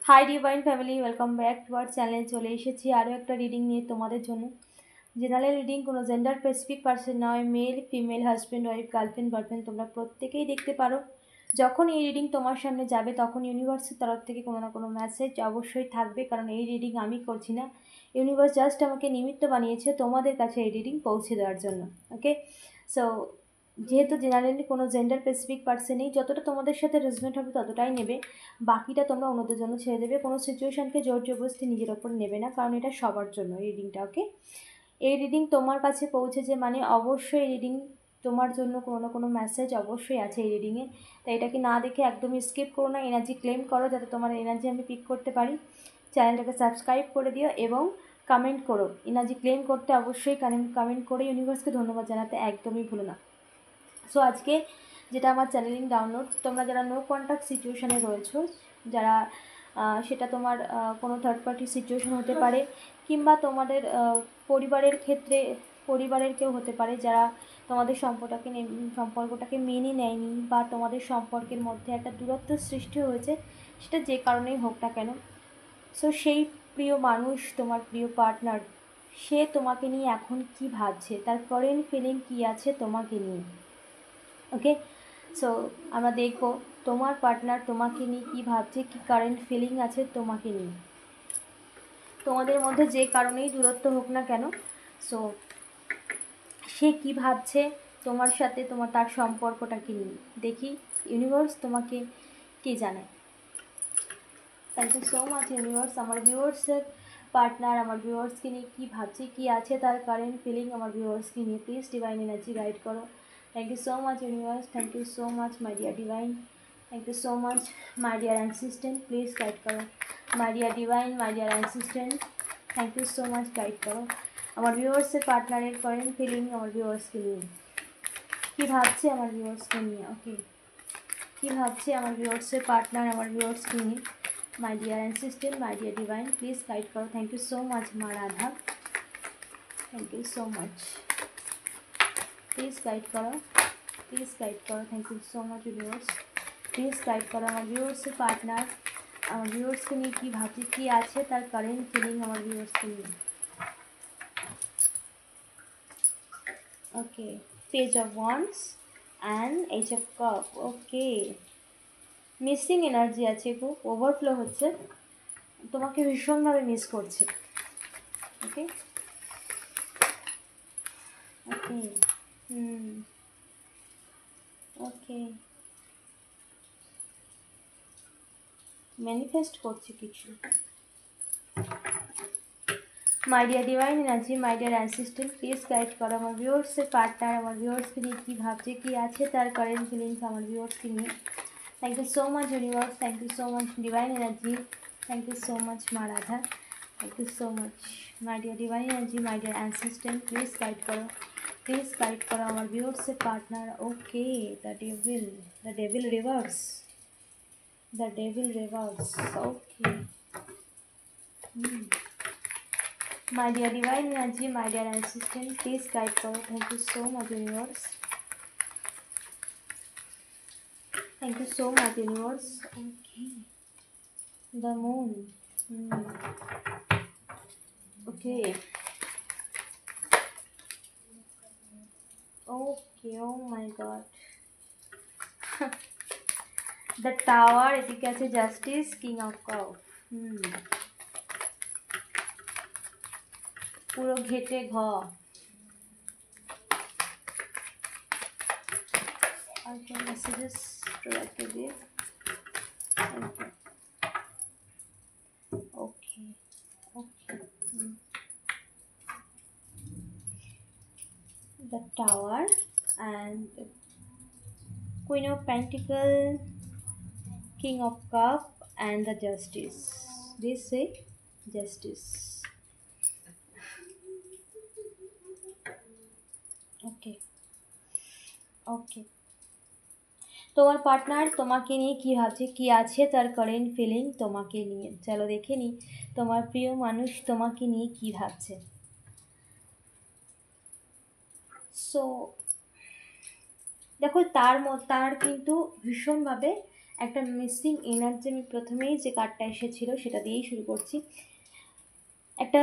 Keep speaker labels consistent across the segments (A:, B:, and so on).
A: High divine family, welcome back to our channel. চলে এসেছি আরও একটা রিডিং নিয়ে তোমাদের জন্য। জেনারেল রিডিং, কোনো জেন্ডার স্পেসিফিক পার্সন নয়। Male, female, husband, wife, girlfriend, boyfriend তোমরা প্রত্যেকেই দেখতে পারো। যখন এই রিডিং তোমার সামনে যাবে তখন ইউনিভার্সের তরফ থেকে কোনো না কোনো মেসেজ অবশ্যই থাকবে, কারণ এই রিডিং আমি করছি না, ইউনিভার্স জাস্ট আমাকে নিমিত্ত বানিয়েছে তোমাদের কাছে এই রিডিং পৌঁছে দেওয়ার জন্য। ওকে, সো যেহেতু জেনারেলি কোনো জেন্ডার স্পেসিফিক পার্সন নেই, যতটা তোমাদের সাথে রেজনেট হবে ততটাই নেবে, বাকিটা তোমরা অন্যদের জন্য ছেড়ে দেবে। কোনো সিচুয়েশানকে জোর জবরদস্তি নিজের ওপর নেবে না, কারণ এটা সবার জন্য রিডিংটা। ওকে, এই রিডিং তোমার কাছে পৌঁছেছে মানে অবশ্যই রিডিং তোমার জন্য কোনো না কোনো মেসেজ অবশ্যই আছে এই রিডিংয়ে। তাই এটাকে না দেখে একদমই স্কিপ করো না, এনার্জি ক্লেম করো যাতে তোমার এনার্জি আমি পিক করতে পারি। চ্যানেলটাকে সাবস্ক্রাইব করে দিও এবং কমেন্ট করো। এনার্জি ক্লেম করতে অবশ্যই কমেন্ট করে ইউনিভার্সকে ধন্যবাদ জানাতে একদমই ভুলো না। সো আজকে যেটা আমার চ্যানেলিং ডাউনলোড, তোমরা যারা নো কন্ট্যাক্ট সিচুয়েশানে রয়েছো, যারা সেটা তোমার কোনো থার্ড পার্টি সিচুয়েশান হতে পারে, কিংবা তোমাদের পরিবারের কেউ হতে পারে যারা তোমাদের সম্পর্কটাকে মেনে নেয়নি, বা তোমাদের সম্পর্কের মধ্যে একটা দূরত্ব সৃষ্টি হয়েছে, সেটা যে কারণেই হোক না কেন। সো সেই প্রিয় মানুষ, তোমার প্রিয় পার্টনার, সে তোমাকে নিয়ে এখন কি ভাবছে, তার কারেন্ট ফিলিং কী আছে তোমাকে নিয়ে। ওকে, সো আমরা দেখব তোমার পার্টনার তোমাকে নিয়ে কী ভাবছে, কী কারেন্ট ফিলিং আছে তোমাকে নিয়ে, তোমাদের মধ্যে যে কারণেই দূরত্ব হোক না কেন। সো সে কী ভাবছে তোমার সাথে, তার সম্পর্কটাকে নিয়ে। দেখি ইউনিভার্স তোমাকে কী জানায়। Thank you so much universe. আমার ভিউয়ার্সের পার্টনার আমার ভিউয়ার্সকে নিয়ে কী ভাবছে, কী আছে তার কারেন্ট ফিলিং আমার ভিউয়ার্সকে নিয়ে, প্লিজ ডিভাইন এনার্জি গাইড করো। Thank you so much universe, thank you so much my dear divine, thank you so much my dear ancestor, please guide करो my dear divine, my dear ancestor, thank you so much guide करो। আমার ভিউয়ার্সের পার্টনারের current feeling আমার ভিউয়ার্সকে নিয়ে কী ভাবছে, আমার ভিউয়ার্সকে নিয়ে। ওকে, কী ভাবছে আমার ভিউয়ার্সের পার্টনার আমার ভিউয়ার্সকে নিয়ে, my dear ancestor, my dear divine, please guide करो। thank you so much মা Radha, thank you so much, please guide करो, प्लीज़ गाइड करो। Thank you so much universe, please guide करो। আমার ভিউয়ার্স পার্টনার আমার ভিউয়ার্সকে নিয়ে কী ভাবছে, কী আছে তার কারেন্ট ফিলিং আমার ভিউয়ার্সকে নিয়ে। Okay, page of wands and eight of cup. Okay, missing energy আছে, খুব ওভারফ্লো হচ্ছে, তোমাকে ভীষণভাবে মিস করছে। ওকে ওকে ওকে, ম্যানিফেস্ট করছে কিছু। মাই dear divine energy, my dear assistant, please guide করো। আমার ভিউয়ার্সের পার্টনার আমার ভিউয়ার্সকে নিয়ে কী ভাবছে, কী আছে তার কারেন্ট ফিলিংস আমার ভিউয়ার্সকে নিয়ে। Thank you so much universe, thank you so much divine energy, thank you so much মা Radha, thank you so much my dear divine energy, my dear assistant, please guide করো, প্লিজ গাইড করো আমার ভিউয়ার্সের partner. Okay, the devil reverse, the devil reverse. Okay, my dear divine energy, my dear assistant, please guide करो। thank you so much universe, thank you so much universe। okay, the moon। okay okay, oh my god। the tower, এদিকে আছে justice, king of cup. পুরো ঘেটে ঘ। Okay, messages provided here। okay okay, the tower and queen of pentacle, king of cup and the justice, they say justice। okay okay, তোমার partner তোমাকে নিয়ে কী ভাবছে, কী আছে তার কারেন্ট ফিলিং তোমাকে নিয়ে। চলো দেখে নিই তোমার প্রিয় মানুষ তোমাকে নিয়ে কী ভাবছে। সো দেখো, তার কিন্তু ভীষণভাবে একটা মিসিং এনার্জি, আমি প্রথমেই যে কার্ডটা এসেছিল সেটা দিয়েই শুরু করছি। একটা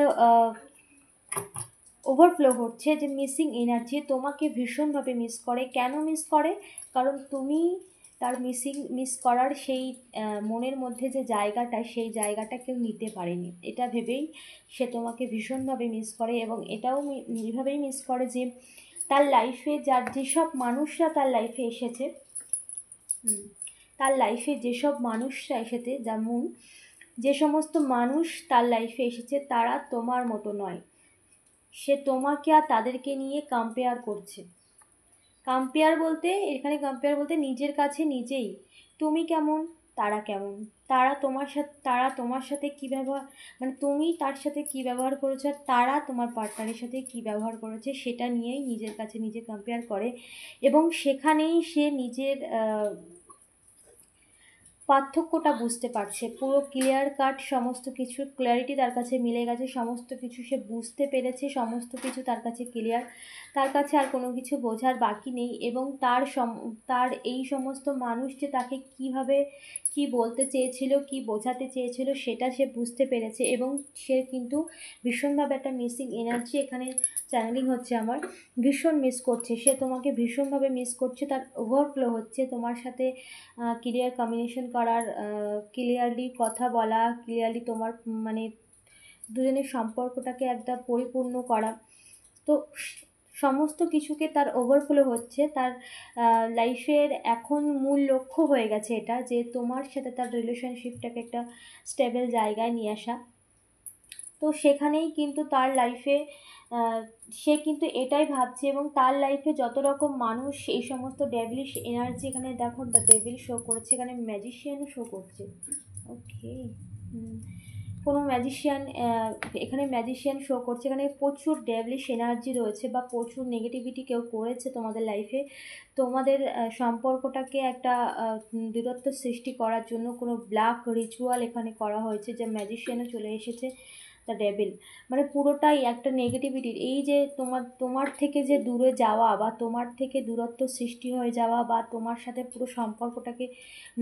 A: ওভারফ্লো হচ্ছে যে মিসিং এনার্জি তোমাকে ভীষণভাবে মিস করে। কেন মিস করে? কারণ তুমি তার মিস করার সেই মনের মধ্যে যে জায়গাটা, সেই জায়গাটা কেউ নিতে পারেনি। এটা ভেবেই সে তোমাকে ভীষণভাবে মিস করে, এবং এটাও এইভাবেই মিস করে যে তার লাইফে যেসব মানুষরা তার লাইফে এসেছে, তার লাইফে যেসব মানুষরা এসেছে, যেমন যে সমস্ত মানুষ তার লাইফে এসেছে তারা তোমার মতো নয়। সে তোমাকে আর তাদেরকে নিয়ে কম্পেয়ার করছে। কম্পেয়ার বলতে নিজের কাছে নিজেই, তুমি কেমন, তারা কেমন, তারা তোমার সাথে কী ব্যবহার, মানে তুমি তার সাথে কী ব্যবহার করেছো, আর তারা তোমার পার্টনারের সাথে কী ব্যবহার করেছে সেটা নিয়েই নিজের কাছে নিজে কম্পেয়ার করে, এবং সেখানেই সে নিজের পার্থক্যটা বুঝতে পারছে। পুরো ক্লিয়ার কাট সমস্ত কিছু ক্ল্যারিটি তার কাছে মিলে গেছে, সমস্ত কিছু সে বুঝতে পেরেছে, সমস্ত কিছু তার কাছে ক্লিয়ার, তার কাছে আর কোনো কিছু বোঝার বাকি নেই। এবং তার এই সমস্ত মানুষ যে তাকে কীভাবে কী বলতে চেয়েছিল, কী বোঝাতে চেয়েছিল সেটা সে বুঝতে পেরেছে, এবং সে কিন্তু ভীষণভাবে একটা মিসিং এনার্জি এখানে চ্যানেলিং হচ্ছে আমার, ভীষণ মিস করছে। সে তোমাকে ভীষণভাবে মিস করছে, তার ওভারফ্লো হচ্ছে তোমার সাথে ক্লিয়ার কমিউনিকেশন করার, ক্লিয়ারলি কথা বলা, ক্লিয়ারলি তোমার মানে দুজনের সম্পর্কটাকে একটা পরিপূর্ণ করা। তো সমস্ত কিছুকে তার ওভারফ্লো হচ্ছে। তার লাইফের এখন মূল লক্ষ্য হয়ে গেছে এটা, যে তোমার সাথে তার রিলেশনশিপটাকে একটা স্টেবল জায়গায় নিয়ে আসা। তো সেখানেই কিন্তু তার লাইফে সে কিন্তু এটাই ভাবছে, এবং তার লাইফে যত রকম মানুষ এই সমস্ত ডেভিলিশ এনার্জি, এখানে দেখো দ্য ডেভিল শো করেছে, এখানে ম্যাজিশিয়ানও শো করছে। ওকে, কোনো ম্যাজিশিয়ান, এখানে ম্যাজিশিয়ান শো করছে। এখানে প্রচুর ডেভিলিশ এনার্জি রয়েছে, বা প্রচুর নেগেটিভিটি কেউ করেছে তোমাদের লাইফে। তোমাদের সম্পর্কটাকে একটা দূরত্ব সৃষ্টি করার জন্য কোনো ব্ল্যাক রিচুয়াল এখানে করা হয়েছে, যে ম্যাজিশিয়ানও চলে এসেছে, দ্য ডেভিল। মানে পুরোটাই একটা নেগেটিভিটির, এই যে তোমার থেকে যে দূরে যাওয়া, বা তোমার থেকে দূরত্ব সৃষ্টি হয়ে যাওয়া, বা তোমার সাথে পুরো সম্পর্কটাকে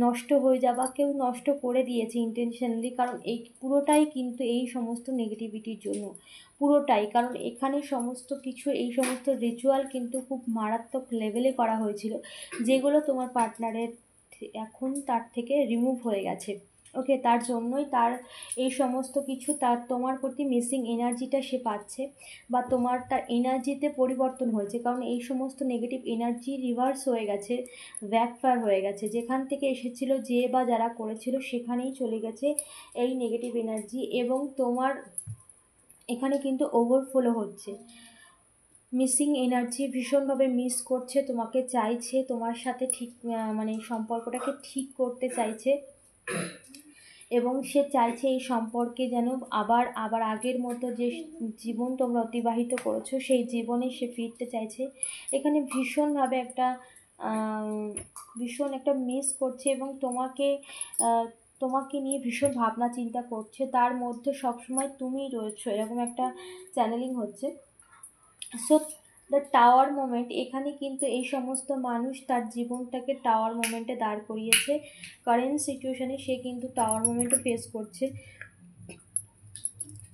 A: নষ্ট হয়ে যাওয়া, কেউ নষ্ট করে দিয়েছে ইন্টেনশনালি। কারণ এই পুরোটাই কিন্তু এই সমস্ত নেগেটিভিটির জন্য, পুরোটাই। কারণ এখানে সমস্ত কিছু, এই সমস্ত রিচুয়াল কিন্তু খুব মারাত্মক লেভেলে করা হয়েছিল, যেগুলো তোমার পার্টনারের এখন তার থেকে রিমুভ হয়ে গেছে। ওকে, তার জন্যই তার এই সমস্ত কিছু, তার তোমার প্রতি মিসিং এনার্জিটা সে পাচ্ছে, বা তার এনার্জিতে পরিবর্তন হয়েছে। কারণ এই সমস্ত নেগেটিভ এনার্জি রিভার্স হয়ে গেছে, ব্যাকফায়ার হয়ে গেছে। যেখান থেকে এসেছিল, যে বা যারা করেছিল, সেখানেই চলে গেছে এই নেগেটিভ এনার্জি, এবং তোমার এখানে কিন্তু ওভারফ্লো হচ্ছে। মিসিং এনার্জি ভীষণভাবে মিস করছে, তোমাকে চাইছে, তোমার সাথে ঠিক মানে সম্পর্কটাকে ঠিক করতে চাইছে, এবং সে চাইছে এই সম্পর্কে যেন আবার আগের মতো যে জীবন তোমরা অতিবাহিত করেছো, সেই জীবনে সে ফিরতে চাইছে। এখানে ভীষণভাবে ভীষণ একটা মিস করছে, এবং তোমাকে নিয়ে ভীষণ ভাবনা চিন্তা করছে। তার মধ্যে সবসময় তুমিই রয়েছো, এরকম একটা চ্যানেলিং হচ্ছে। সো দ্য টাওয়ার মোমেন্ট, এখানে কিন্তু এই সমস্ত মানুষ তার জীবনটাকে টাওয়ার মোমেন্টে দাঁড় করিয়েছে। কারেন্ট সিচুয়েশানে সে কিন্তু টাওয়ার মোমেন্টও ফেস করছে।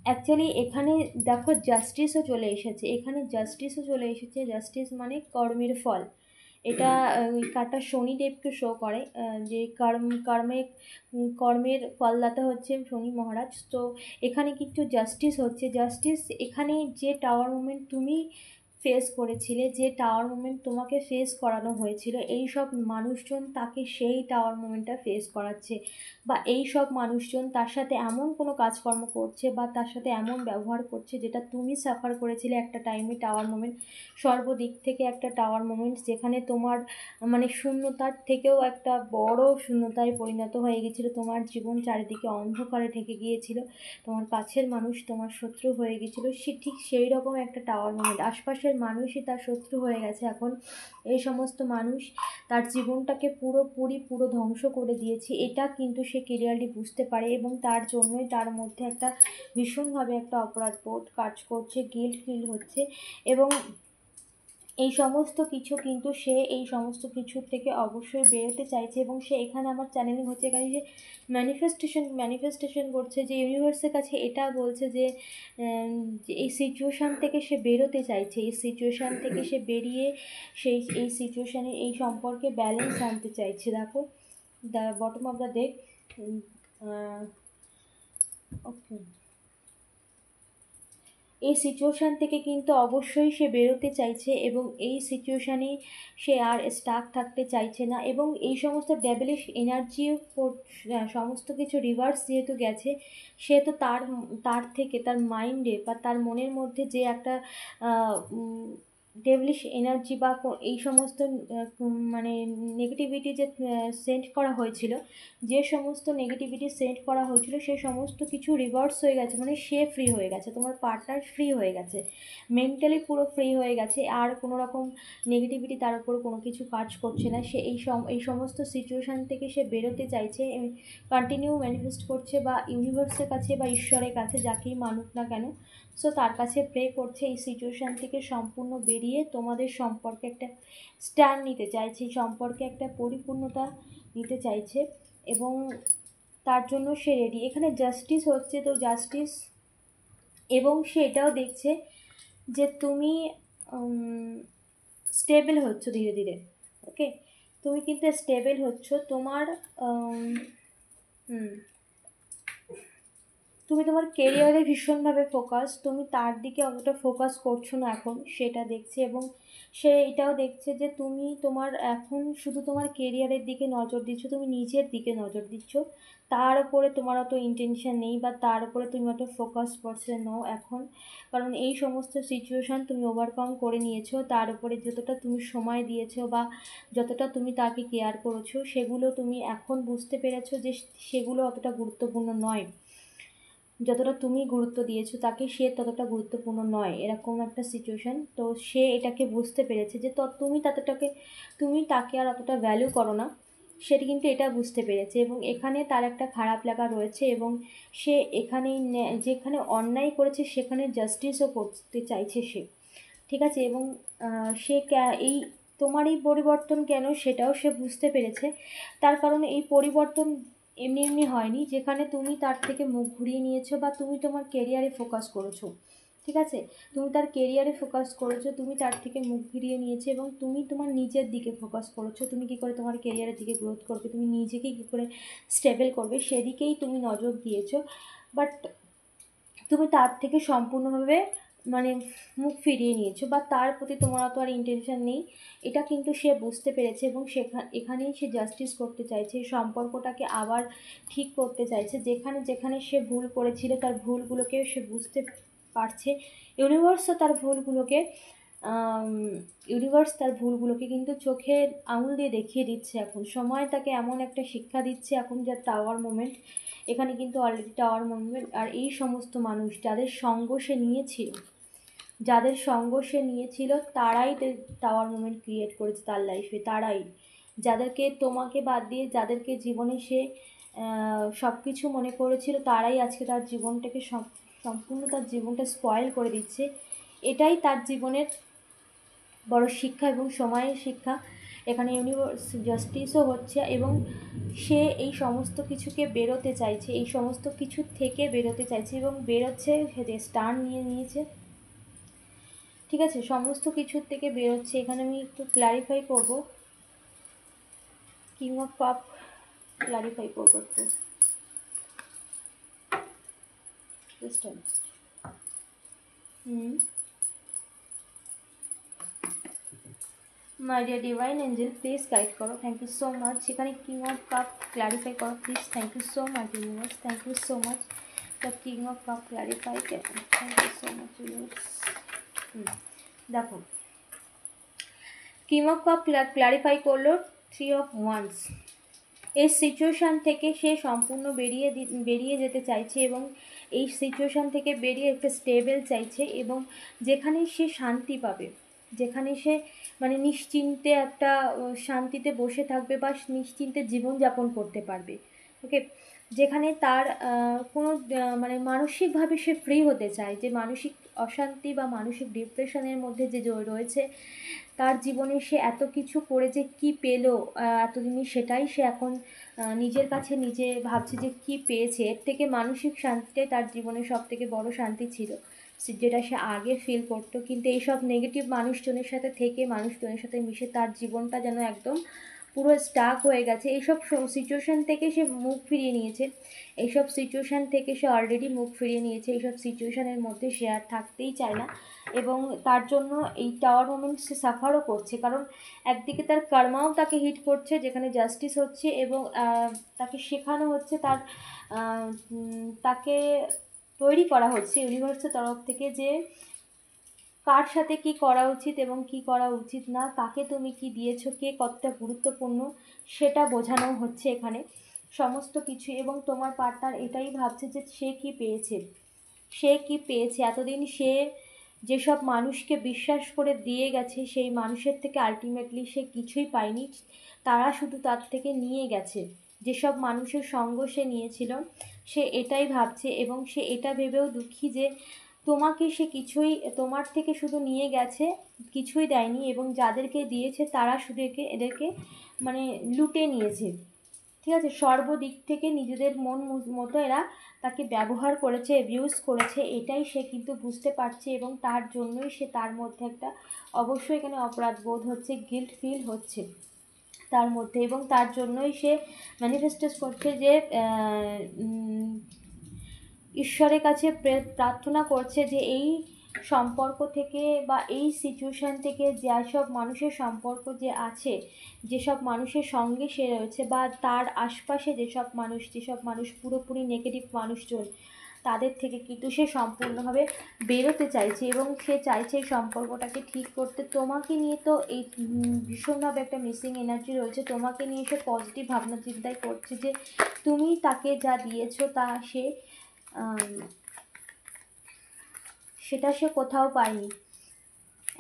A: অ্যাকচুয়ালি এখানে দেখো জাস্টিসও চলে এসেছে, জাস্টিস মানে কর্মের ফল। এটা কার্ডটা শনিদেবকে শো করে, যে কর্মের ফলদাতা হচ্ছে শনি মহারাজ। তো এখানে কিন্তু জাস্টিস হচ্ছে। এখানে যে টাওয়ার মুভমেন্ট তুমি ফেস করেছিলে, যে টাওয়ার মুভমেন্ট তোমাকে ফেস করানো হয়েছিল, এই সব মানুষজন তাকে সেই টাওয়ার মুভমেন্টটা ফেস করাচ্ছে, বা এই সব মানুষজন তার সাথে এমন কোনো কাজকর্ম করছে, বা তার সাথে এমন ব্যবহার করছে, যেটা তুমি সাফার করেছিলে একটা টাইমে। টাওয়ার মুভমেন্ট সর্বদিক থেকে একটা টাওয়ার মুভমেন্ট, যেখানে তোমার মানে শূন্যতার থেকেও একটা বড় শূন্যতায় পরিণত হয়ে গেছিলো। তোমার জীবন চারিদিকে অন্ধকারে ঢেকে গিয়েছিল, তোমার কাছের মানুষ তোমার শত্রু হয়ে গেছিলো। ঠিক সেই রকম একটা টাওয়ার মুভমেন্ট, আশপাশের মানুষই তার শত্রু হয়ে গেছে এখন। এই সমস্ত মানুষ তার জীবনটাকে পুরো ধ্বংস করে দিয়েছে, এটা কিন্তু সে ক্লিয়ারলি বুঝতে পারে, এবং তার জন্যই তার মধ্যে একটা ভীষণভাবে একটা অপরাধবোধ কাজ করছে, গিল্ট ফিল হচ্ছে। এবং এই সমস্ত কিছু কিন্তু সে এই সমস্ত কিছুর থেকে অবশ্যই বেরোতে চাইছে, এবং সে এখানে আমার চ্যানেলিং হচ্ছে, এখানে সে ম্যানিফেস্টেশন করছে, যে ইউনিভার্সের কাছে এটা বলছে যে যে এই সিচুয়েশান থেকে সে বেরোতে চাইছে, এই সিচুয়েশান থেকে সে বেরিয়ে এই সিচুয়েশানে এই সম্পর্কে ব্যালেন্স আনতে চাইছে। দেখো the bottom of the deck. Okay, এই সিচুয়েশান থেকে কিন্তু অবশ্যই সে বেরোতে চাইছে, এবং এই সিচুয়েশানে সে আর স্টাক থাকতে চাইছে না, এবং এই সমস্ত ডেভিলিশ এনার্জিও সমস্ত কিছু রিভার্স যেহেতু গেছে, সেহেতু তার থেকে তার মাইন্ডে বা তার মনের মধ্যে যে একটা ডেভিলিশ এনার্জি বা এই সমস্ত মানে নেগেটিভিটি যে সেন্ড করা হয়েছিল, যে সমস্ত নেগেটিভিটি সেন্ড করা হয়েছিল সে সমস্ত কিছু রিভার্স হয়ে গেছে, মানে সে ফ্রি হয়ে গেছে, তোমার পার্টনার ফ্রি হয়ে গেছে, মেন্টালি পুরো ফ্রি হয়ে গেছে, আর কোনো রকম নেগেটিভিটি তার উপর কোনো কিছু কাজ করছে না। সে এই সমস্ত সিচুয়েশান থেকে সে বেরোতে চাইছে, কন্টিনিউ ম্যানিফেস্ট করছে, বা ইউনিভার্সের কাছে বা ঈশ্বরের কাছে যাকেই মানুক না কেন, সো তার কাছে প্রে করছে এই সিচুয়েশান থেকে সম্পূর্ণ বেরিয়ে তোমাদের সম্পর্কে একটা স্ট্যান্ড নিতে চাইছে, সম্পর্কে একটা পরিপূর্ণতা নিতে চাইছে, এবং তার জন্য সে রেডি। এখানে জাস্টিস হচ্ছে, তো জাস্টিস, এবং সে এটাও দেখছে যে তুমি স্টেবল হচ্ছ ধীরে ধীরে। ওকে, তুমি কিন্তু স্টেবল হচ্ছ, তোমার তুমি তোমার কেরিয়ারে ভীষণভাবে ফোকাস, তুমি তার দিকে অতটা ফোকাস করছো না এখন, সেটা দেখছে, এবং সে এটাও দেখছে যে তুমি তোমার এখন শুধু তোমার কেরিয়ারের দিকে নজর দিচ্ছ, তুমি নিজের দিকে নজর দিচ্ছ, তার উপরে তোমার অত ইন্টেনশন নেই, বা তার উপরে তুমি অত ফোকাস পারসন নও এখন, কারণ এই সমস্ত সিচুয়েশান তুমি ওভারকাম করে নিয়েছো, তার উপরে যতটা তুমি সময় দিয়েছো বা যতটা তুমি তাকে কেয়ার করেছো, সেগুলো তুমি এখন বুঝতে পেরেছো যে সেগুলো অতটা গুরুত্বপূর্ণ নয়, যতটা তুমি গুরুত্ব দিয়েছো তাকে সে ততটা গুরুত্বপূর্ণ নয়, এরকম একটা সিচুয়েশান। তো সে এটাকে বুঝতে পেরেছে যে তুমি তাকে আর অতটা ভ্যালু করো না, সেটা কিন্তু এটা বুঝতে পেরেছে, এবং এখানে তার একটা খারাপ লাগা রয়েছে, এবং সে এখানেই যেখানে অন্যায় করেছে সেখানে জাস্টিসও করতে চাইছে সে, ঠিক আছে, এবং সে এই তোমার এই পরিবর্তন কেন সেটাও সে বুঝতে পেরেছে, তার কারণ এই পরিবর্তন এমনি এমনি হয়নি, যেখানে তুমি তার থেকে মুখ ঘুরিয়ে নিয়েছো, বা তুমি তোমার কেরিয়ারে ফোকাস করেছো, ঠিক আছে, তুমি তার কেরিয়ারে ফোকাস করেছো, তুমি তার থেকে মুখ ঘুরিয়ে নিয়েছো, এবং তুমি তোমার নিজের দিকে ফোকাস করেছো, তুমি কী করে তোমার কেরিয়ারের দিকে গ্রোথ করবে, তুমি নিজেকে কী করে স্টেবল করবে সেদিকেই তুমি নজর দিয়েছো, বাট তুমি তার থেকে সম্পূর্ণভাবে মানে মুখ ফিরিয়ে নিয়েছো, বা তার প্রতি তোমার অত আর ইন্টেনশন নেই, এটা কিন্তু সে বুঝতে পেরেছে, এবং এখানেই সে জাস্টিস করতে চাইছে, সম্পর্কটাকে আবার ঠিক করতে চাইছে, যেখানে যেখানে সে ভুল করেছিল তার ভুলগুলোকে সে বুঝতে পারছে, ইউনিভার্সও তার ভুলগুলোকে কিন্তু চোখের আঙুল দিয়ে দেখিয়ে দিচ্ছে, এখন সময় তাকে এমন একটা শিক্ষা দিচ্ছে এখন, যা টাওয়ার মোমেন্ট, এখানে কিন্তু অলরেডি টাওয়ার মোমেন্ট, আর এই সমস্ত মানুষ যাদের সঙ্গ সে নিয়েছিল তারাই টাওয়ার মোমেন্ট ক্রিয়েট করেছে তার লাইফে, তারাই যাদেরকে তোমাকে বাদ দিয়ে যাদেরকে জীবনে সে সব কিছু মনে করেছিল, তারাই আজকে তার জীবনটাকে সম্পূর্ণ তার জীবনটা স্পয়েল করে দিচ্ছে, এটাই তার জীবনের বড় শিক্ষা এবং সময়ের শিক্ষা। এখানে ইউনিভার্স জাস্টিসও হচ্ছে, এবং সে এই সমস্ত কিছুকে বেরোতে চাইছে, এই সমস্ত কিছু থেকে বেরোতে চাইছে, এবং বেরোচ্ছে, স্টার নিয়েছে, ঠিক আছে, সমস্ত কিছুর থেকে বেরোচ্ছে। এখানে আমি একটু ক্ল্যারিফাই করব, কিং অফ কাপ ক্ল্যারিফাই করবো একটু, my dear divine angel please guide করো, থ্যাংক ইউ সো মাচ। এখানে কিং অফ কাপ ক্ল্যারিফাই করো please, thank you so much universe, thank you so much, the king of cup clarify, thank you so much universe. দেখো king of cup clarify করলো 3 of wands, এই situation থেকে সে সম্পূর্ণ বেরিয়ে যেতে চাইছে, এবং এই সিচুয়েশান থেকে বেরিয়ে একটা স্টেবল চাইছে, এবং যেখানে সে শান্তি পাবে, যেখানে সে মানে নিশ্চিন্তে একটা শান্তিতে বসে থাকবে, বা নিশ্চিন্তে জীবনযাপন করতে পারবে, ওকে, যেখানে তার কোনো মানে মানসিকভাবে সে ফ্রি হতে চায়, যে মানসিক অশান্তি বা মানসিক ডিপ্রেশনের মধ্যে যে রয়েছে, তার জীবনে সে এত কিছু করে যে কী পেলো এতদিনে, সেটাই সে এখন নিজের কাছে নিজে ভাবছে যে কী পেয়েছে। এর থেকে মানসিক শান্তিটাই তার জীবনে সব থেকে বড় শান্তি ছিল, যেটা সে আগে ফিল করতো। কিন্তু এইসব নেগেটিভ মানুষজনের সাথে থেকে, মানুষজনের সাথে মিশে তার জীবনটা যেন একদম পুরো স্টাক হয়ে গেছে। এইসব সিচুয়েশান থেকে সে মুখ ফিরিয়ে নিয়েছে, এইসব সিচুয়েশান থেকে সে অলরেডি মুখ ফিরিয়ে নিয়েছে। এইসব সিচুয়েশানের মধ্যে সে আর থাকতেই চায় না, এবং তার জন্য এই টাওয়ার মোমেন্ট সে সাফারও করছে। কারণ একদিকে তার কর্মাও তাকে হিট করছে, যেখানে জাস্টিস হচ্ছে, এবং তাকে শেখানো হচ্ছে, তাকে তৈরি করা হচ্ছে ইউনিভার্সের তরফ থেকে, যে কার সাথে কি করা উচিত এবং কি করা উচিত না, কাকে তুমি কি দিয়েছো, কে কতটা গুরুত্বপূর্ণ, সেটা বোঝানো হচ্ছে এখানে সমস্ত কিছু। এবং তোমার পার্টনার এটাই ভাবছে যে সে কি পেয়েছে, সে কি পেয়েছে। এতদিন সে যেসব মানুষকে বিশ্বাস করে দিয়ে গেছে, সেই মানুষের থেকে আলটিমেটলি সে কিছুই পায়নি, তারা শুধু তার থেকে নিয়ে গেছে। যেসব মানুষের সঙ্গ সে নিয়েছিল, সে এটাই ভাবছে, এবং সে এটা ভেবেও দুঃখী যে তোমাকে সে কিছুই, তোমার থেকে শুধু নিয়ে গেছে, কিছুই দেয়নি, এবং যাদেরকে দিয়েছে তারা শুধু এদেরকে মানে লুটে নিয়েছে। ঠিক আছে, সর্বদিক থেকে নিজেদের মন মতো এরা তাকে ব্যবহার করেছে, অ্যাবিউজ করেছে, এটাই সে কিন্তু বুঝতে পারছে। এবং তার জন্যই সে, তার মধ্যে একটা অবশ্যই এখানে অপরাধ বোধ হচ্ছে, গিল্ট ফিল হচ্ছে তার মধ্যে, এবং তার জন্যই সে ম্যানিফেস্টেস করছে যে ঈশ্বরের কাছে প্রার্থনা করছে যে এই সম্পর্ক থেকে বা এই সিচুয়েশান থেকে, যেসব মানুষের সম্পর্ক যে আছে, যেসব মানুষের সঙ্গে সে রয়েছে, বা তার আশপাশে যেসব মানুষ পুরোপুরি নেগেটিভ মানুষজন, তাদের থেকে কিন্তু সে সম্পূর্ণভাবে বেরোতে চাইছে, এবং সে চাইছে এই সম্পর্কটাকে ঠিক করতে। তোমাকে নিয়ে তো এই ভীষণভাবে একটা মিসিং এনার্জি রয়েছে, তোমাকে নিয়ে সে পজিটিভ ভাবনা চিন্তাই করছে যে তুমি তাকে যা দিয়েছো তা সে সেটা সে কোথাও পায়নি।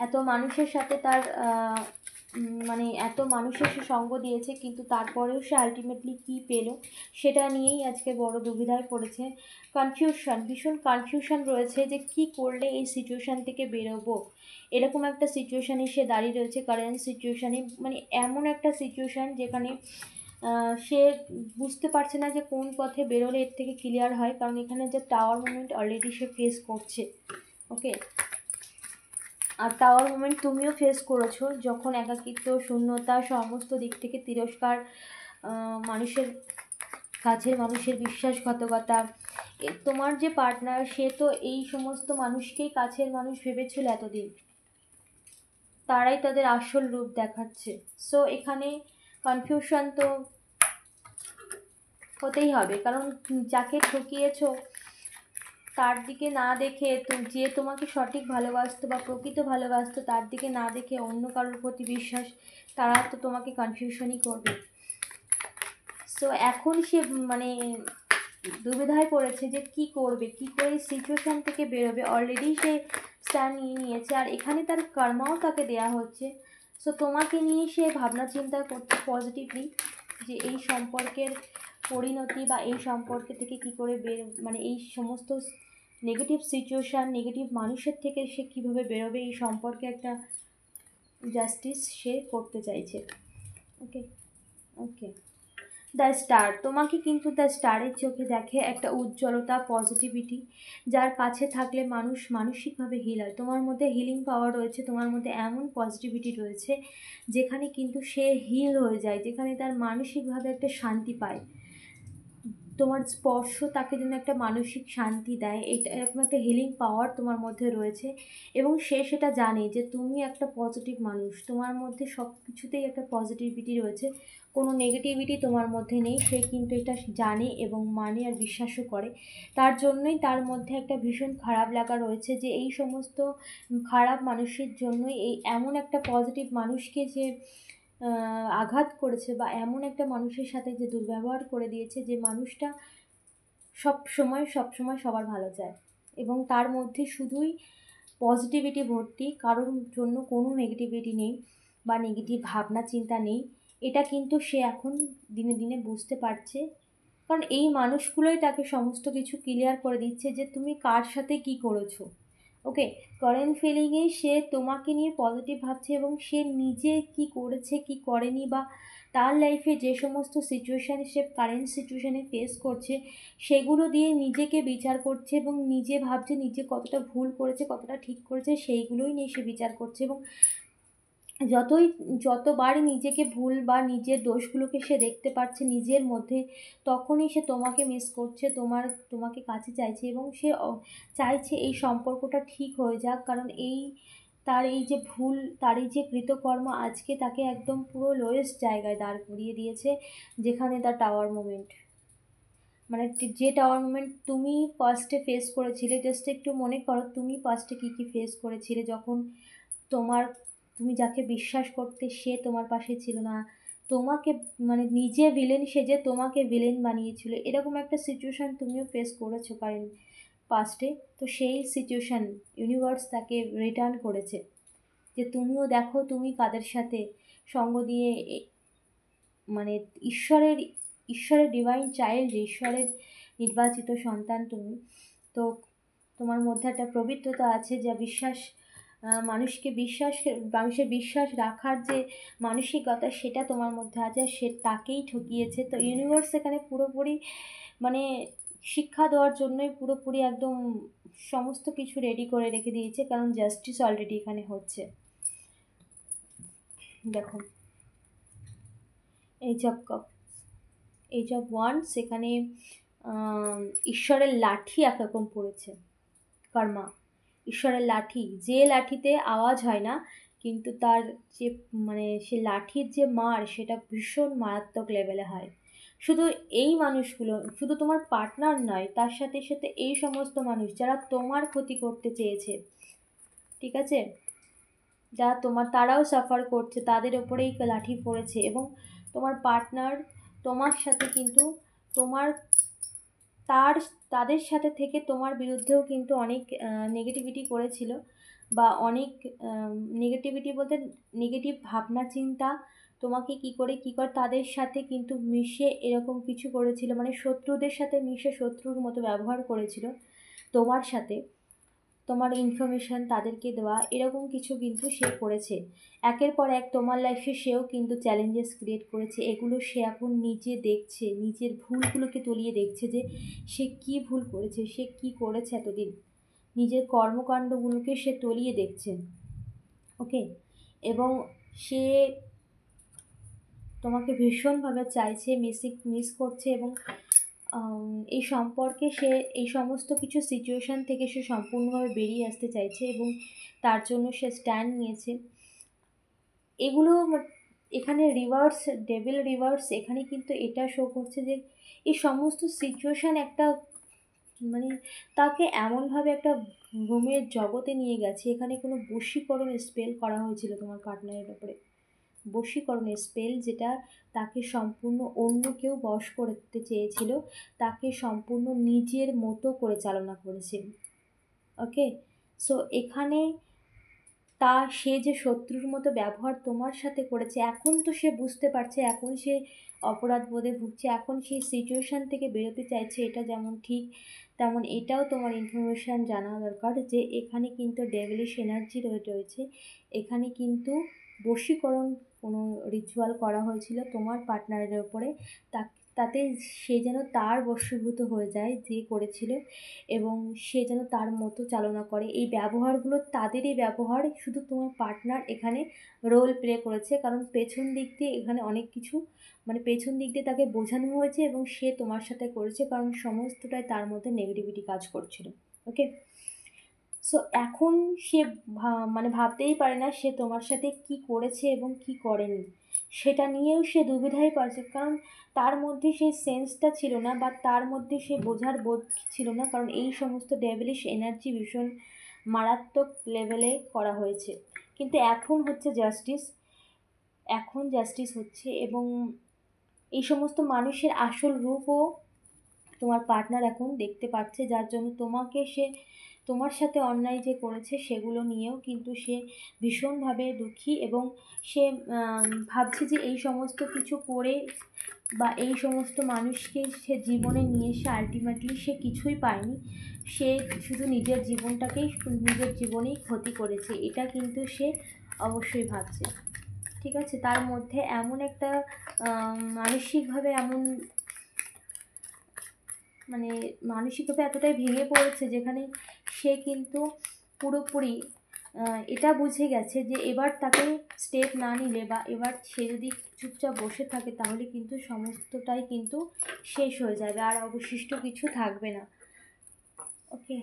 A: এত মানুষের সাথে তার মানে এত মানুষের সে সঙ্গ দিয়েছে, কিন্তু তারপরেও সে আলটিমেটলি কী পেল, সেটা নিয়েই আজকে বড় দুবিধায় পড়েছে। কনফিউশন, ভীষণ কনফিউশন রয়েছে যে কি করলে এই সিচুয়েশান থেকে বেরোবো। এরকম একটা সিচুয়েশানে সে দাঁড়িয়ে রয়েছে, কারেন্ট সিচুয়েশানে, মানে এমন একটা সিচুয়েশান যেখানে সে বুঝতে পারছে না যে কোন পথে বেরোলে এর থেকে ক্লিয়ার হয়। কারণ এখানে যে টাওয়ার মুভমেন্ট অলরেডি সে ফেস করছে। ওকে, আর টাওয়ার মুভমেন্ট তুমিও ফেস করেছো, যখন একাকিত্ব, শূন্যতা, সমস্ত দিক থেকে তিরস্কার, মানুষের কাছের মানুষের বিশ্বাসঘাতকতা। তোমার যে পার্টনার, সে তো এই সমস্ত মানুষকেই কাছের মানুষ ভেবেছিল এতদিন, তারাই তাদের আসল রূপ দেখাচ্ছে। সো এখানে কনফিউশন তো হতেই হবে, কারণ যাকে ঠকিয়েছো তার দিকে না দেখে, যে তোমাকে সঠিক ভালোবাসতো বা প্রকৃত ভালোবাসতো, তার দিকে না দেখে অন্য কারোর প্রতি বিশ্বাস, তারা তো তোমাকে কনফিউশনই করবে। সো এখন সে মানে দুবিধায় পড়েছে যে কি করবে, কি করে সিচুয়েশান থেকে বেরোবে। অলরেডি সে স্ট্যান্ড নিয়ে নিয়েছে, আর এখানে তার কর্মাও তাকে দেয়া হচ্ছে। সো তোমাকে নিয়ে সে ভাবনা চিন্তা করছে পজিটিভলি, যে এই সম্পর্কের পরিণতি বা এই সম্পর্ক থেকে কি করে মানে এই সমস্ত নেগেটিভ সিচুয়েশান, নেগেটিভ মানুষের থেকে সে কীভাবে বেরোবে, এই সম্পর্কে একটা জাস্টিস সে করতে চাইছে। ওকে ওকে, দ্য স্টার, তোমাকে কিন্তু দ্য স্টারের চোখে দেখে একটা উজ্জ্বলতা, পজিটিভিটি, যার কাছে থাকলে মানুষ মানসিকভাবে হিল হয়। তোমার মধ্যে হিলিং পাওয়ার রয়েছে, তোমার মধ্যে এমন পজিটিভিটি রয়েছে যেখানে কিন্তু সে হিল হয়ে যায়, যেখানে তার মানসিকভাবে একটা শান্তি পায়। তোমার স্পর্শ তাকে যেন একটা মানসিক শান্তি দেয়, এটা এরকম একটা হিলিং পাওয়ার তোমার মধ্যে রয়েছে। এবং সে সেটা জানে যে তুমি একটা পজিটিভ মানুষ, তোমার মধ্যে সব কিছুতেই একটা পজিটিভিটি রয়েছে, কোনো নেগেটিভিটি তোমার মধ্যে নেই। সে কিন্তু এটা জানে এবং মানে আর বিশ্বাসও করে। তার জন্যই তার মধ্যে একটা ভীষণ খারাপ লাগা রয়েছে, যে এই সমস্ত খারাপ মানুষের জন্যই, এই এমন একটা পজিটিভ মানুষকে যে আঘাত করেছে, বা এমন একটা মানুষের সাথে যে দুর্ব্যবহার করে দিয়েছে, যে মানুষটা সব সময় সবার ভালো চায়, এবং তার মধ্যে শুধুই পজিটিভিটি ভর্তি, কারোর জন্য কোনো নেগেটিভিটি নেই বা নেগেটিভ ভাবনা চিন্তা নেই। এটা কিন্তু সে এখন দিনে দিনে বুঝতে পারছে, কারণ এই মানুষগুলোই তাকে সমস্ত কিছু ক্লিয়ার করে দিচ্ছে যে তুমি কার সাথে কি করেছো। ওকে, কারেন্ট ফিলিংয়ে সে তোমাকে নিয়ে পজিটিভ ভাবছে এবং সে নিজে কি করেছে কি করেনি, বা তার লাইফে যে সমস্ত সিচুয়েশান সে কারেন্ট সিচুয়েশানে ফেস করছে সেগুলো দিয়ে নিজেকে বিচার করছে এবং নিজে ভাবছে নিজে কতটা ভুল করেছে কতটা ঠিক করেছে, সেইগুলোই নিয়ে সে বিচার করছে। এবং যতবার নিজেকে ভুল বা নিজের দোষগুলোকে সে দেখতে পাচ্ছে নিজের মধ্যে, তখনই সে তোমাকে মিস করছে, তোমাকে কাছে চাইছে এবং সে চাইছে এই সম্পর্কটা ঠিক হয়ে যাক। কারণ তার এই যে ভুল, তার এই যে কৃতকর্ম আজকে তাকে একদম পুরো লোয়েস্ট জায়গায় দাঁড় করিয়ে দিয়েছে, যেখানে তার টাওয়ার মোমেন্ট, মানে যে টাওয়ার মোমেন্ট তুমি ফার্স্টে ফেস করেছিলে। জাস্ট একটু মনে করো তুমি ফার্স্টে কী কী ফেস করেছিলে, যখন তোমার তুমি যাকে বিশ্বাস করতে সে তোমার পাশে ছিল না, তোমাকে মানে নিজে ভিলেন সেজে তোমাকে ভিলেন বানিয়েছিল, এরকম একটা সিচুয়েশান তুমিও ফেস করেছো কারণ পাস্টে। তো সেই সিচুয়েশান ইউনিভার্স তাকে রিটার্ন করেছে যে তুমিও দেখো তুমি কাদের সাথে সঙ্গ দিয়ে মানে ঈশ্বরের ঈশ্বরের ডিভাইন চাইল্ড, ঈশ্বরের নির্বাচিত সন্তান তুমি। তো তোমার মধ্যে একটা পবিত্রতা আছে, যা বিশ্বাস মানুষের বিশ্বাস রাখার যে মানসিকতা সেটা তোমার মধ্যে আছে, সে তাকেই ঠকিয়েছে। তো ইউনিভার্স এখানে পুরোপুরি মানে শিক্ষা দেওয়ার জন্যই পুরোপুরি একদম সমস্ত কিছু রেডি করে রেখে দিয়েছে, কারণ জাস্টিস অলরেডি এখানে হচ্ছে। দেখো এজ অফ ওয়ান্স এখানে ঈশ্বরের লাঠি একরকম পড়েছে, কর্মা, ঈশ্বরের লাঠি, যে লাঠিতে আওয়াজ হয় না কিন্তু তার যে মানে সে লাঠির যে মার সেটা ভীষণ মারাত্মক লেভেলে হয়। শুধু এই মানুষগুলো, শুধু তোমার পার্টনার নয়, তার সাথে সাথে এই সমস্ত মানুষ যারা তোমার ক্ষতি করতে চেয়েছে, ঠিক আছে, তারাও সাফার করছে, তাদের ওপরেই লাঠি পড়েছে। এবং তোমার পার্টনার তোমার সাথে কিন্তু তোমার তার তাদের সাথে থেকে তোমার বিরুদ্ধেও কিন্তু অনেক নেগেটিভিটি করেছিল, বা অনেক নেগেটিভিটি বলতে নেগেটিভ ভাবনা চিন্তা, তোমাকে কী করে তাদের সাথে কিন্তু মিশে এরকম কিছু করেছিল, মানে শত্রুদের সাথে মিশে শত্রুর মতো ব্যবহার করেছিল তোমার সাথে, তোমার ইনফরমেশান তাদেরকে দেওয়া, এরকম কিছু কিন্তু সে করেছে। একের পর এক তোমার লাইফে সেও কিন্তু চ্যালেঞ্জেস ক্রিয়েট করেছে, এগুলো সে এখন নিজে দেখছে, নিজের ভুলগুলোকে তলিয়ে দেখছে যে সে কী ভুল করেছে, সে কী করেছে এতদিন, নিজের কর্মকাণ্ডগুলোকে সে তলিয়ে দেখছে। ওকে, এবং সে তোমাকে ভীষণভাবে চাইছে, মিস করছে, এবং এই সম্পর্কে সে এই সমস্ত কিছু সিচুয়েশান থেকে সে সম্পূর্ণভাবে বেরিয়ে আসতে চাইছে এবং তার জন্য সে স্ট্যান্ড নিয়েছে। এগুলো এখানে রিভার্স, ডেভিল রিভার্স এখানে কিন্তু এটা শো করছে যে এই সমস্ত সিচুয়েশান একটা মানে তাকে এমনভাবে একটা ঘুমের জগতে নিয়ে গেছে, এখানে কোনো বশীকরণ স্পেল করা হয়েছিল তোমার পার্টনারের ওপরে, বশীকরণের স্পেল, যেটা তাকে সম্পূর্ণ অন্য কেউ বশ করতে চেয়েছিল, তাকে সম্পূর্ণ নিজের মতো করে চালনা করেছে। ওকে, সো এখানে সে যে শত্রুর মতো ব্যবহার তোমার সাথে করেছে, এখন তো সে বুঝতে পারছে, এখন সে অপরাধ বোধে ভুগছে, এখন সেই সিচুয়েশান থেকে বেরোতে চাইছে। এটা যেমন ঠিক তেমন এটাও তোমার ইনফরমেশান জানা দরকার যে এখানে কিন্তু ডেভিলিশ এনার্জি রয়েছে, এখানে কিন্তু বশীকরণ কোনো রিচুয়াল করা হয়েছিল তোমার পার্টনারের ওপরে, তাতে সে যেন তার বশীভূত হয়ে যায় যে করেছিল, এবং সে যেন তার মতো চালনা করে। এই ব্যবহারগুলো তাদেরই ব্যবহার, শুধু তোমার পার্টনার এখানে রোল প্লে করেছে, কারণ পেছন দিক দিয়ে এখানে অনেক কিছু মানে পেছন দিক দিয়ে তাকে বোঝানো হয়েছে এবং সে তোমার সাথে করেছে, কারণ সমস্তটাই তার মধ্যে নেগেটিভিটি কাজ করছিল। ওকে, সো এখন সে মানে ভাবতেই পারে না সে তোমার সাথে কি করেছে এবং কি করেনি, সেটা নিয়েও সে দুবিধায় পড়েছে, কারণ তার মধ্যে সেই সেন্সটা ছিল না, বা তার মধ্যে সে বোঝার বোধ ছিল না, কারণ এই সমস্ত ডেভিলিশ এনার্জি ভীষণ মারাত্মক লেভেলে করা হয়েছে। কিন্তু এখন হচ্ছে জাস্টিস হচ্ছে, এবং এই সমস্ত মানুষের আসল রূপও তোমার পার্টনার এখন দেখতে পাচ্ছে, যার জন্য তোমার সাথে অন্যায় যে করেছে সেগুলো নিয়েও কিন্তু সে ভীষণভাবে দুঃখী, এবং সে ভাবছে যে এই সমস্ত কিছু করে বা এই সমস্ত মানুষকে সে জীবনে নিয়ে এসে আলটিমেটলি সে কিছুই পায়নি, সে শুধু নিজের জীবনটাকেই নিজের জীবনেই ক্ষতি করেছে, এটা কিন্তু সে অবশ্যই ভাবছে। ঠিক আছে, তার মধ্যে এমন একটা মানসিকভাবে এমন মানে মানসিকভাবে এতটাই ভেঙে পড়েছে, যেখানে সে কিন্তু পুরোপুরি এটা বুঝে গেছে যে এবার তাকে স্টেপ না নিলে বা এবার সে যদি চুপচাপ বসে থাকে তাহলে কিন্তু সমস্তটাই কিন্তু শেষ হয়ে যাবে, আর অবশিষ্ট কিছু থাকবে না। ওকে,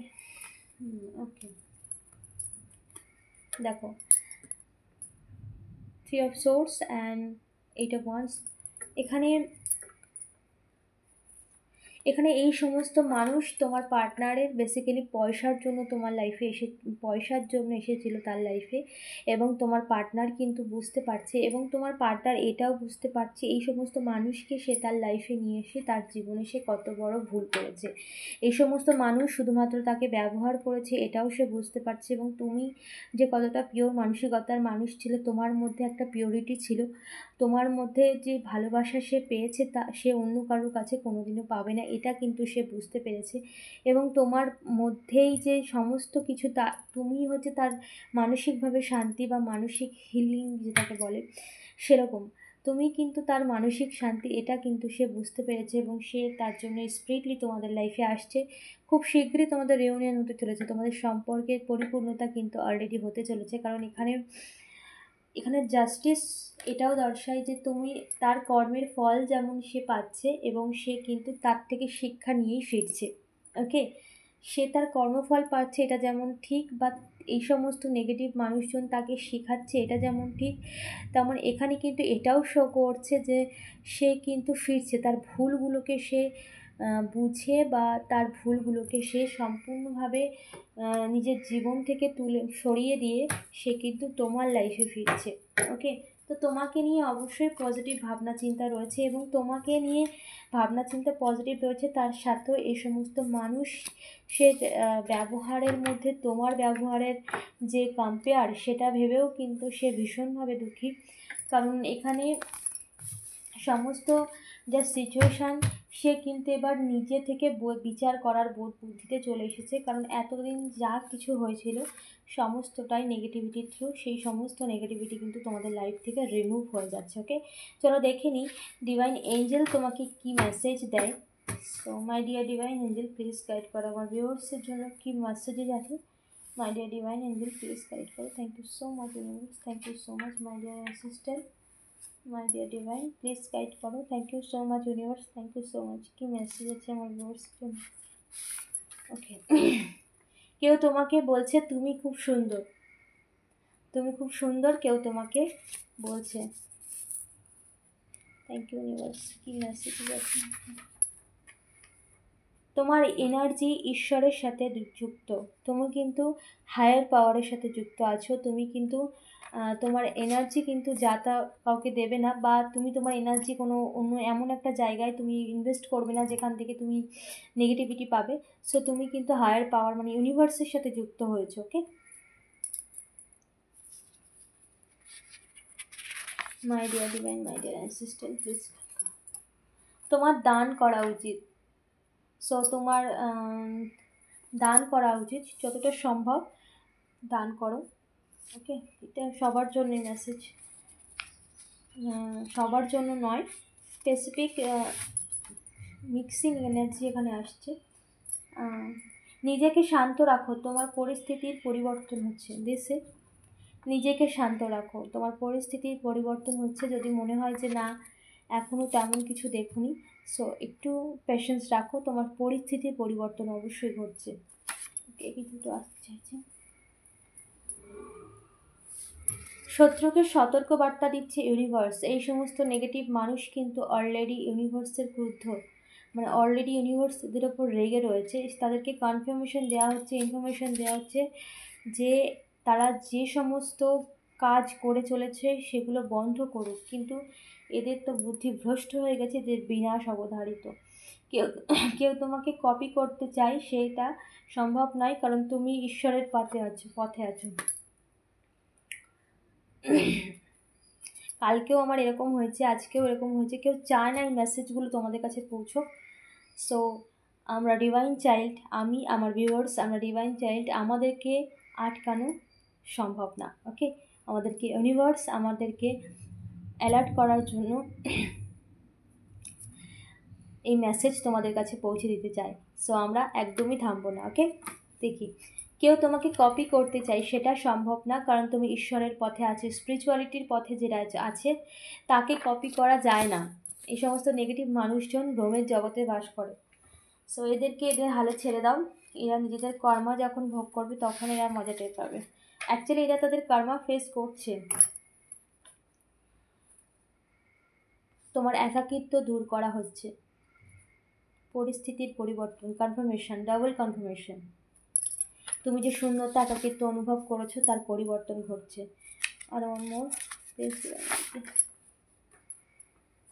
A: ওকে, দেখো 3 of Swords and 8 of Wands। এখানে এখানে এই সমস্ত মানুষ তোমার পার্টনারের বেসিক্যালি পয়সার জন্য তোমার লাইফে পয়সার জন্য এসেছিল তার লাইফে, এবং তোমার পার্টনার কিন্তু বুঝতে পারছে, এবং তোমার পার্টনার এটাও বুঝতে পারছে এই সমস্ত মানুষকে সে তার লাইফে নিয়ে এসে তার জীবনে সে কত বড় ভুল করেছে। এই সমস্ত মানুষ শুধুমাত্র তাকে ব্যবহার করেছে এটাও সে বুঝতে পারছে, এবং তুমি যে কতটা পিওর মানসিকতার মানুষ ছিলে, তোমার মধ্যে একটা পিওরিটি ছিল, তোমার মধ্যে যে ভালোবাসা সে পেয়েছে তা সে অন্য কারোর কাছে কোনোদিনও পাবে না, এটা কিন্তু সে বুঝতে পেরেছে। এবং তোমার মধ্যেই যে সমস্ত কিছু, তা তুমি হচ্ছে তার মানসিকভাবে শান্তি বা মানসিক হিলিং যেটাকে বলে সেরকম, তুমি কিন্তু তার মানসিক শান্তি, এটা কিন্তু সে বুঝতে পেরেছে, এবং সে তার জন্য স্পিরিটলি তোমাদের লাইফে আসছে। খুব শীঘ্রই তোমাদের রিউনিয়ন হতে চলেছে, তোমাদের সম্পর্কের পরিপূর্ণতা কিন্তু অলরেডি হতে চলেছে, কারণ এখানে জাস্টিস এটাও দর্শায় যে তুমি তার কর্মের ফল যেমন সে পাচ্ছে, এবং সে কিন্তু তার থেকে শিক্ষা নিয়েই ফিরছে। ওকে, সে তার কর্মফল পাচ্ছে এটা যেমন ঠিক, বা এই সমস্ত নেগেটিভ মানুষজন তাকে শেখাচ্ছে এটা যেমন ঠিক, তেমন এখানে কিন্তু এটাও শো করছে যে সে কিন্তু ফিরছে, তার ভুলগুলোকে সে বুঝে বা তার ভুলগুলোকে সে সম্পূর্ণভাবে নিজের জীবন থেকে সরিয়ে দিয়ে সে কিন্তু তোমার লাইফে ফিরছে। ওকে, তো তোমাকে নিয়ে অবশ্যই পজিটিভ ভাবনা চিন্তা রয়েছে, এবং তোমাকে নিয়ে ভাবনা চিন্তা পজিটিভ রয়েছে, তার সাথেও এই সমস্ত মানুষ সে ব্যবহারের মধ্যে তোমার ব্যবহারের যে কম্পেয়ার সেটা ভেবেও কিন্তু সে ভীষণভাবে দুঃখী, কারণ এখানে সমস্ত যা সিচুয়েশান সে কিন্তু এবার নিজে থেকে বিচার করার বোধ বুদ্ধিতে চলে এসেছে, কারণ এতদিন যা কিছু হয়েছিল সমস্তটাই নেগেটিভিটির থ্রু, সেই সমস্ত নেগেটিভিটি কিন্তু তোমাদের লাইফ থেকে রিমুভ হয়ে যাচ্ছে। ওকে, চলো দেখে নিই ডিভাইন এঞ্জেল তোমাকে কি মেসেজ দেয়। So my dear divine angel please guide করো আমার ভিউয়ার্সের জন্য কি মেসেজেস আছে। My dear divine angel please guide করো। Thank you so much universe, thank you so much my dear assistant, my dear divine please guide করো। Thank you so much universe, thank you so much. কি message আছে আমার ভিউয়ার্সের জন্য? ওকে, কেউ তোমাকে বলছে তুমি খুব সুন্দর, তুমি খুব সুন্দর, কেউ তোমাকে বলছে। থ্যাংক ইউ ইউনিভার্স, কি মেসেজ আছে? তোমার এনার্জি ঈশ্বরের সাথে যুক্ত, তুমি কিন্তু হায়ার পাওয়ারের সাথে যুক্ত আছো, তুমি কিন্তু তোমার এনার্জি কিন্তু যা তা কাউকে দেবে না, বা তুমি তোমার এনার্জি কোনো অন্য এমন একটা জায়গায় তুমি ইনভেস্ট করবে না যেখান থেকে তুমি নেগেটিভিটি পাবে। সো তুমি কিন্তু হায়ার পাওয়ার মানে ইউনিভার্সের সাথে যুক্ত হয়েছো। Okay, my dear divine, my dear assistant please, তোমার দান করা উচিত। সো তোমার দান করা উচিত, যতটা সম্ভব দান করো। ওকে, এটা সবার জন্য মেসেজ, সবার জন্য নয়, স্পেসিফিক মিক্সিং এনার্জি এখানে আসছে। নিজেকে শান্ত রাখো, তোমার পরিস্থিতির পরিবর্তন হচ্ছে দেশে, নিজেকে শান্ত রাখো, তোমার পরিস্থিতির পরিবর্তন হচ্ছে, যদি মনে হয় যে না এখনও তেমন কিছু দেখুনি, সো একটু পেশেন্স রাখো, তোমার পরিস্থিতির পরিবর্তন অবশ্যই ঘটছে। ওকে, কিছু আসতে চাইছে, শত্রুকে সতর্ক বার্তা দিচ্ছে ইউনিভার্স, এই সমস্ত নেগেটিভ মানুষ কিন্তু অলরেডি ইউনিভার্সের ক্রুদ্ধ, মানে অলরেডি ইউনিভার্স এদের ওপর রেগে রয়েছে, তাদেরকে কনফার্মেশন দেওয়া হচ্ছে, ইনফরমেশন দেওয়া হচ্ছে যে তারা যে সমস্ত কাজ করে চলেছে সেগুলো বন্ধ করুক, কিন্তু এদের তো বুদ্ধি ভ্রষ্ট হয়ে গেছে, যে বিনাশ অবধারিত। কেউ কেউ তোমাকে কপি করতে চায়, সেটা সম্ভব নয়, কারণ তুমি ঈশ্বরের পথে আছো। কালকেও আমার এরকম হয়েছে, আজকেও এরকম হয়েছে। কেউ চায় না এই মেসেজগুলো তোমাদের কাছে পৌঁছোক। সো আমরা ডিভাইন চাইল্ড, আমি আমার ভিউয়ার্স, আমরা ডিভাইন চাইল্ড, আমাদেরকে আটকানো সম্ভব না। ওকে, আমাদেরকে ইউনিভার্স আমাদেরকে অ্যালার্ট করার জন্য এই মেসেজ তোমাদের কাছে পৌঁছে দিতে চাই। সো আমরা একদমই থামবো না। ওকে, দেখি কেউ তোমাকে কপি করতে চাই, সেটা সম্ভব না, কারণ তুমি ঈশ্বরের পথে আছে, স্পিরিচুয়ালিটির পথে যেটা আছে তাকে কপি করা যায় না। এই সমস্ত নেগেটিভ মানুষজন ভ্রমের জগতে বাস করে। সো এদেরকে এদের হালে ছেড়ে দাও। এরা নিজেদের কর্মা যখন ভোগ করবে তখন এরা মজা টের পাবে। অ্যাকচুয়ালি এরা তাদের কর্মা ফেস করছে। তোমার একাকিত্ব দূর করা হচ্ছে, পরিস্থিতির পরিবর্তন, কনফার্মেশন, ডাবল কনফার্মেশন। তুমি যে শূন্যতা একাকিত্ব অনুভব করেছো তার পরিবর্তন ঘটছে। আর অন্য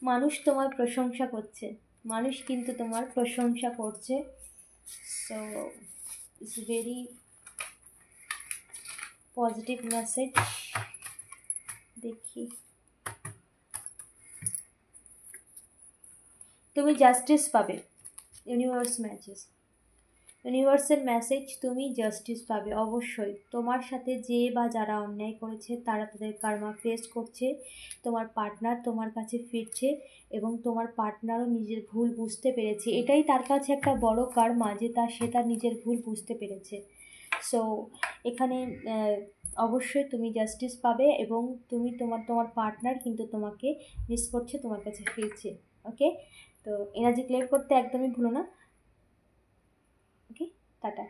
A: মানুষ তোমার প্রশংসা করছে, মানুষ কিন্তু তোমার প্রশংসা করছে। So it's very positive message. দেখি, তুমি জাস্টিস পাবে। ইউনিভার্সের মেসেজ, তুমি জাস্টিস পাবে অবশ্যই। তোমার সাথে যে বা যারা অন্যায় করেছে তারা তাদের কার্মা ফেস করছে। তোমার পার্টনার তোমার কাছে ফিরছে এবং তোমার পার্টনারও নিজের ভুল বুঝতে পেরেছে। এটাই তার কাছে একটা বড় কার্মা যে সে তার নিজের ভুল বুঝতে পেরেছে। সো এখানে অবশ্যই তুমি জাস্টিস পাবে এবং তুমি তোমার পার্টনার কিন্তু তোমাকে মিস করছে, তোমার কাছে ফিরছে। ওকে, তো এনার্জি ক্লেম করতে একদমই ভুলো না। ওকে, টাটা।